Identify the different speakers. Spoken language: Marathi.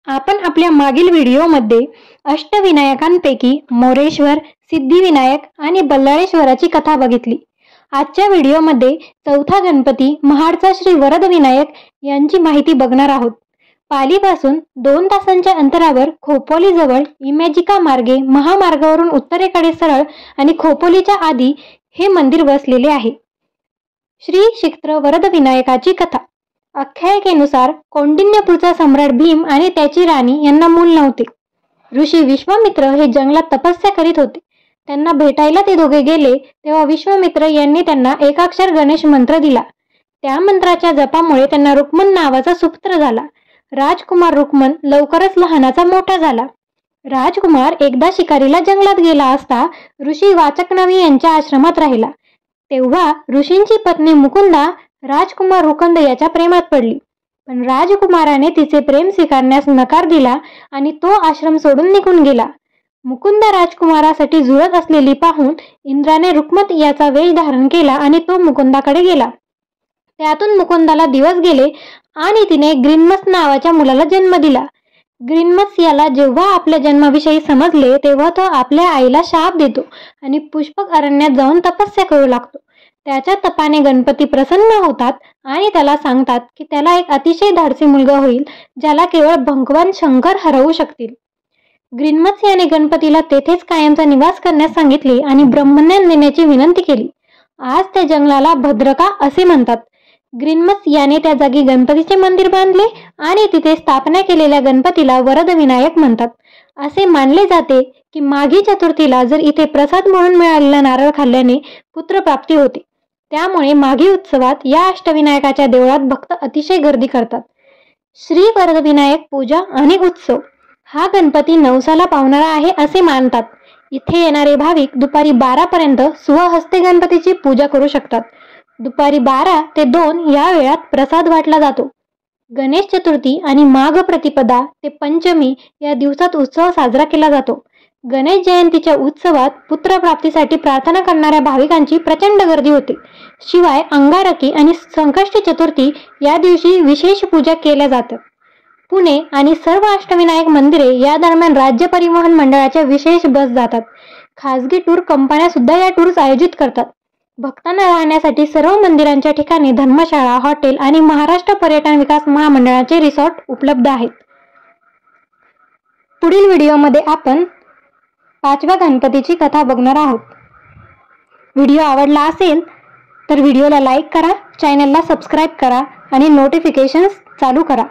Speaker 1: आपण आपल्या मागील व्हिडिओमध्ये अष्टविनायकांपैकी मोरेश्वर, सिद्धिविनायक आणि बल्लाळेश्वराची कथा बघितली। आजच्या व्हिडिओमध्ये चौथा गणपती महाडचा श्री वरदविनायक यांची माहिती बघणार आहोत। पालीपासून 2 तासांच्या अंतरावर खोपोलीजवळ इमॅजिका मार्गे महामार्गावरून उत्तरेकडे सरळ आणि खोपोलीच्या आधी हे मंदिर वसलेले आहे। श्री क्षेत्र वरदविनायकाची कथा। आख्यायिकेनुसार कौंडिन्यपूरचा सम्राट भीम आणि त्याची राणी यांना मूल नव्हते। ऋषी विश्वामित्र हे जंगलात तपस्या करीत होते। त्यांना भेटायला ते दोघे गेले तेव्हा विश्वामित्र यांनी त्यांना एकाक्षर गणेश मंत्र दिला। त्या मंत्राच्या जपामुळे त्यांना रुक्मन नावाचा सुपुत्र झाला। राजकुमार रुक्मन लवकरच लहानाचा मोठा झाला। राजकुमार एकदा शिकारीला जंगलात गेला असता ऋषी वाचकनवी यांच्या आश्रमात राहिला। तेव्हा ऋषींची पत्नी मुकुंदा राजकुमार रुकंद याच्या प्रेमात पडली, पण राजकुमाराने तिचे प्रेम स्वीकारण्यास नकार दिला आणि तो आश्रम सोडून निघून गेला। मुकुंदा राजकुमारासाठी जुळत असलेली पाहून इंद्राने रुक्मत याचा वेश धारण केला आणि तो मुकुंदाकडे गेला। त्यातून मुकुंदाला दिवस गेले आणि तिने ग्रीनमस नावाच्या मुलाला जन्म दिला। ग्रीनमस याला जेव्हा आपल्या जन्माविषयी समजले तेव्हा तो आपल्या आईला शाप देतो आणि पुष्पक अरण्यात जाऊन तपस्या करू लागतो। त्याच्या तपाने गणपती प्रसन्न होतात आणि त्याला सांगतात की त्याला एक अतिशय धाडसी मुलगा होईल ज्याला केवळ भगवान शंकर हरवू शकतील। ग्रीनमस याने गणपतीला तेथेच कायमचा निवास करण्यास सांगितले आणि ब्रह्मज्ञान देण्याची विनंती केली। आज त्या जंगलाला भद्रका असे म्हणतात। ग्रीनमस याने त्या जागी गणपतीचे मंदिर बांधले आणि तिथे स्थापना केलेल्या गणपतीला वरदविनायक म्हणतात। असे मानले जाते की माघी चतुर्थीला जर इथे प्रसाद म्हणून मिळालेला नारळ खाल्ल्याने पुत्रप्राप्ती होते। त्यामुळे माघी उत्सवात या अष्टविनायकाच्या देवळात भक्त अतिशय गर्दी करतात। श्री वरदविनायक पूजा आणि उत्सव। हा गणपती नवसाला पावणारा आहे असे मानतात। इथे येणारे भाविक दुपारी 12 पर्यंत स्वहस्ते गणपतीची पूजा करू शकतात। दुपारी 12 ते 2 या वेळात प्रसाद वाटला जातो। गणेश चतुर्थी आणि माघ प्रतिपदा ते पंचमी या दिवसात उत्सव साजरा केला जातो। गणेश जयंतीच्या उत्सवात पुत्रप्राप्तीसाठी प्रार्थना करणाऱ्या भाविकांची प्रचंड गर्दी होते। शिवाय अंगारकी आणि संकष्टी चतुर्थी या दिवशी विशेष पूजा केल्या जातात। पुणे आणि सर्व अष्टविनायक मंदिरे या दरम्यान राज्य परिवहन मंडळाच्या विशेष बस जातात। खासगी टूर कंपन्या सुद्धा या टूर्स आयोजित करतात। भक्तांना राहण्यासाठी सर्व मंदिरांच्या ठिकाणी धर्मशाळा, हॉटेल आणि महाराष्ट्र पर्यटन विकास महामंडळाचे रिसॉर्ट उपलब्ध आहेत। पुढील व्हिडिओमध्ये आपण 5व्या गणपतीची कथा बघणार आहोत। व्हिडिओ आवडला असेल तर व्हिडिओला लाईक करा, चॅनलला सबस्क्राईब करा आणि नोटिफिकेशन्स चालू करा।